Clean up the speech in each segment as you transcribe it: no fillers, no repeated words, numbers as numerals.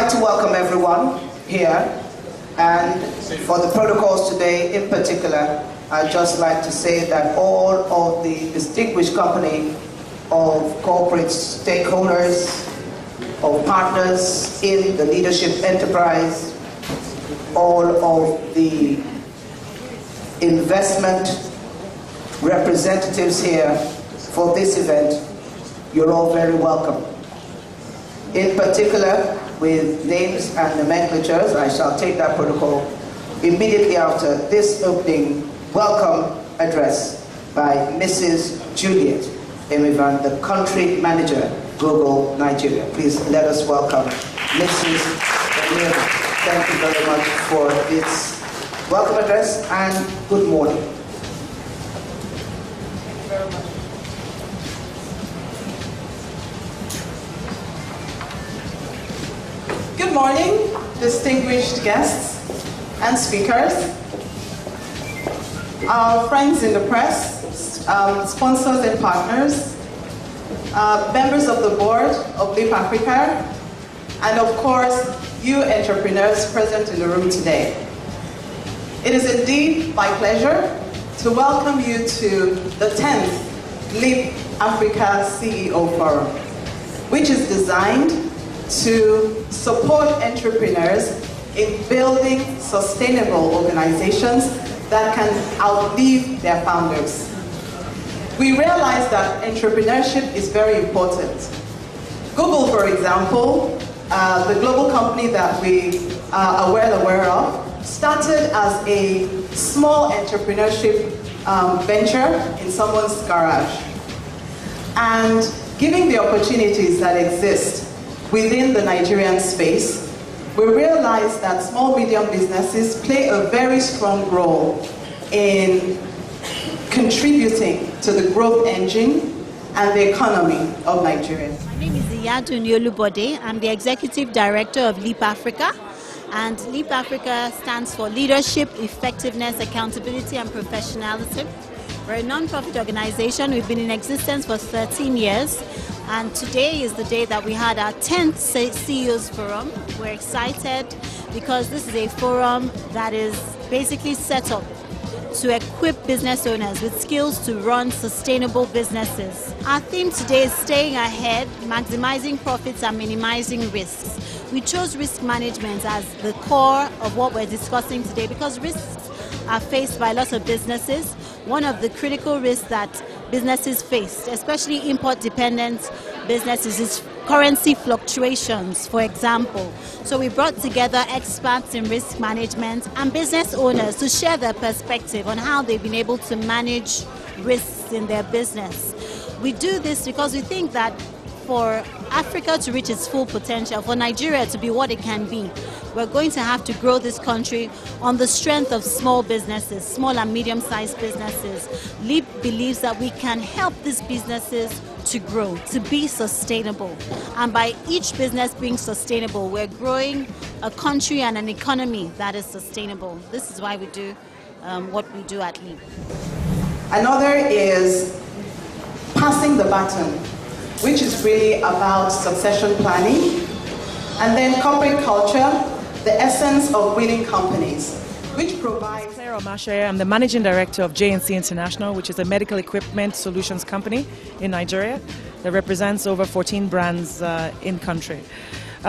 like to welcome everyone here, and for the protocols today in particular, I'd just like to say that all of the distinguished company of corporate stakeholders, of partners in the leadership enterprise, all of the investment representatives here for this event, you're all very welcome. In particular, with names and nomenclatures, I shall take that protocol immediately after this opening welcome address by Mrs. Juliet Emivan, the Country Manager, Google Nigeria. Please let us welcome Mrs. Emivan. Thank you very much for this welcome address and good morning. Thank you very much. Good morning, distinguished guests and speakers, our friends in the press, sponsors and partners, members of the board of Leap Africa, and of course, you entrepreneurs present in the room today. It is indeed my pleasure to welcome you to the 10th Leap Africa CEO Forum, which is designed to support entrepreneurs in building sustainable organizations that can outlive their founders. We realize that entrepreneurship is very important. Google, for example, the global company that we are well aware of, started as a small entrepreneurship venture in someone's garage. And given the opportunities that exist within the Nigerian space, we realize that small medium businesses play a very strong role in contributing to the growth engine and the economy of Nigeria. My name is Iyadun Yolubode. I'm the Executive Director of Leap Africa. And Leap Africa stands for Leadership, Effectiveness, Accountability and Professionalism. We're a non-profit organization. We've been in existence for 13 years. And today is the day that we had our 10th CEOs Forum. We're excited because this is a forum that is basically set up to equip business owners with skills to run sustainable businesses. Our theme today is staying ahead, maximizing profits and minimizing risks. We chose risk management as the core of what we're discussing today because risks are faced by lots of businesses. One of the critical risks that businesses face, especially import-dependent businesses, is currency fluctuations, for example. So we brought together experts in risk management and business owners to share their perspective on how they've been able to manage risks in their business. We do this because we think that for Africa to reach its full potential, for Nigeria to be what it can be, we're going to have to grow this country on the strength of small businesses, small and medium-sized businesses. LEAP believes that we can help these businesses to grow, to be sustainable. And by each business being sustainable, we're growing a country and an economy that is sustainable. This is why we do what we do at LEAP. Another is passing the baton, which is really about succession planning, and then corporate culture, the essence of winning companies, which provides... I'm the Managing Director of JNC International, which is a medical equipment solutions company in Nigeria that represents over 14 brands in country.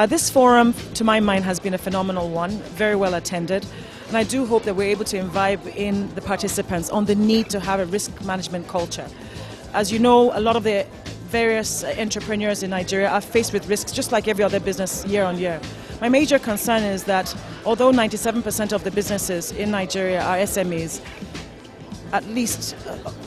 This forum, to my mind, has been a phenomenal one, very well attended, and I do hope that we're able to imbibe in the participants on the need to have a risk management culture. As you know, a lot of the various entrepreneurs in Nigeria are faced with risks just like every other business year on year. My major concern is that although 97% of the businesses in Nigeria are SMEs, at least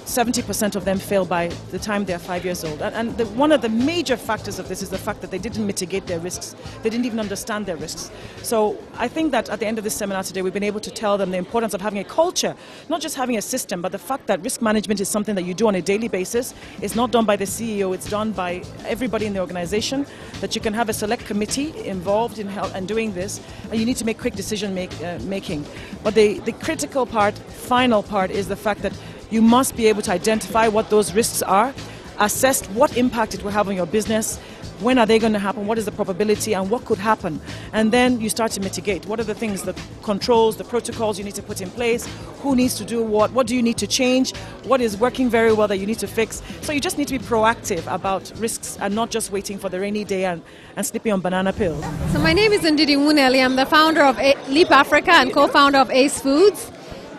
70% of them fail by the time they're 5 years old. And one of the major factors of this is the fact that they didn't mitigate their risks. They didn't even understand their risks. So I think that at the end of this seminar today, we've been able to tell them the importance of having a culture, not just having a system, but the fact that risk management is something that you do on a daily basis. It's not done by the CEO, it's done by everybody in the organization, that you can have a select committee involved in doing this, and you need to make quick decision making. But the critical part, final part, is the fact that you must be able to identify what those risks are, assess what impact it will have on your business, When are they going to happen? What is the probability and what could happen? And then you start to mitigate. What are the things, the controls, the protocols you need to put in place? Who needs to do what? What do you need to change? What is working very well that you need to fix? So you just need to be proactive about risks and not just waiting for the rainy day and sleeping on banana pills. So my name is Ndidi Muneli. I'm the founder of Leap Africa and co-founder of Ace Foods.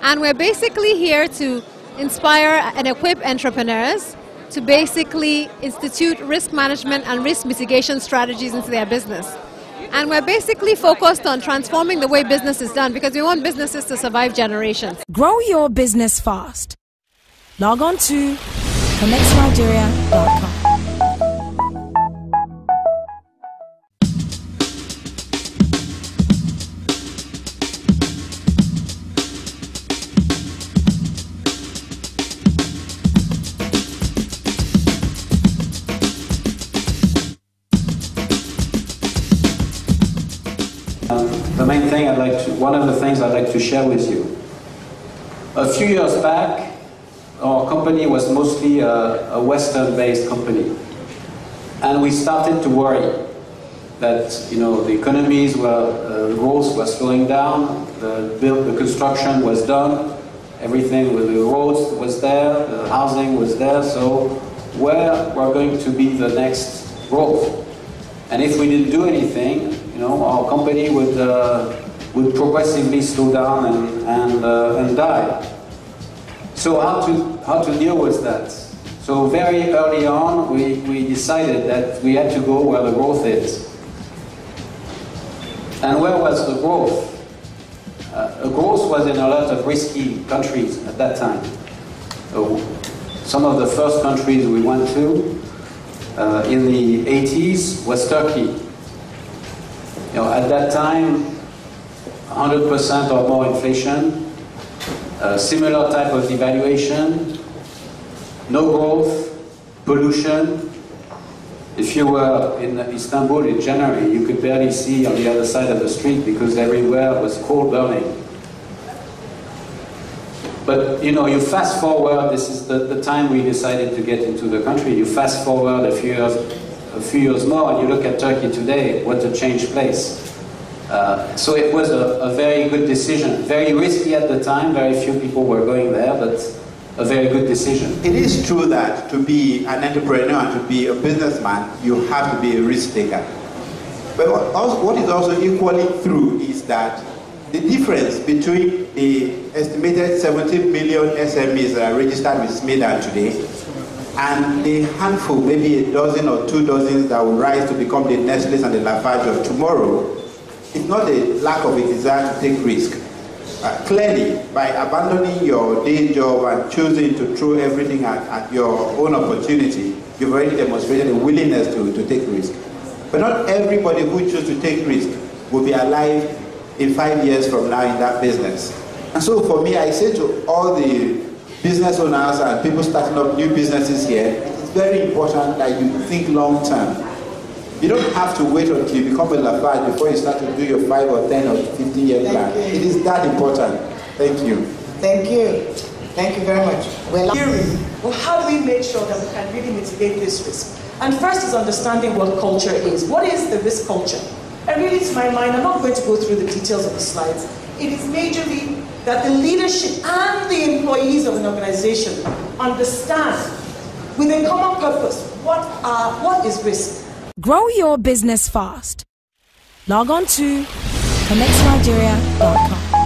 And we're basically here to inspire and equip entrepreneurs to basically institute risk management and risk mitigation strategies into their business. And we're basically focused on transforming the way business is done because we want businesses to survive generations. Grow your business fast. Log on to connectnigeria.com. The main thing one of the things I'd like to share with you. A few years back, our company was mostly a Western-based company. And we started to worry that, the economies growth was slowing down, the construction was done, everything with the roads was there, the housing was there, so where were going to be the next growth? And if we didn't do anything, our company would progressively slow down and die. So how to deal with that? So very early on, we decided that we had to go where the growth is. And where was the growth? The growth was in a lot of risky countries at that time. So some of the first countries we went to in the 80s was Turkey. At that time, 100% or more inflation, similar type of devaluation, no growth, pollution. If you were in Istanbul in January, you could barely see on the other side of the street because everywhere was coal burning. But you fast forward, this is the time we decided to get into the country, you fast forward a few years more and you look at Turkey today, what a changed place. So it was a very good decision, very risky at the time, very few people were going there, but a very good decision. It is true that to be an entrepreneur and to be a businessman, you have to be a risk taker. But what is also equally true is that the difference between the estimated 70 million SMEs that are registered with SMEDA today and the handful, maybe a dozen or 2 dozens that will rise to become the Nestle's and the Lafarge of tomorrow, it's not a lack of a desire to take risk. Clearly, by abandoning your day job and choosing to throw everything at your own opportunity, you've already demonstrated a willingness to take risk. But not everybody who chooses to take risk will be alive in 5 years from now in that business. And so for me, I say to all the business owners and people starting up new businesses here, it's very important that you think long term. You don't have to wait until you become a Lafarge before you start to do your 5 or 10 or 15-year plan. It is that important. Thank you. Thank you. Thank you very much. Well, how do we make sure that we can really mitigate this risk? And first is understanding what culture is. What is the risk culture? And really, to my mind, I'm not going to go through the details of the slides. It is majorly that the leadership and the employees of an organization understand with a common purpose what is risk. Grow your business fast. Log on to connectnigeria.com.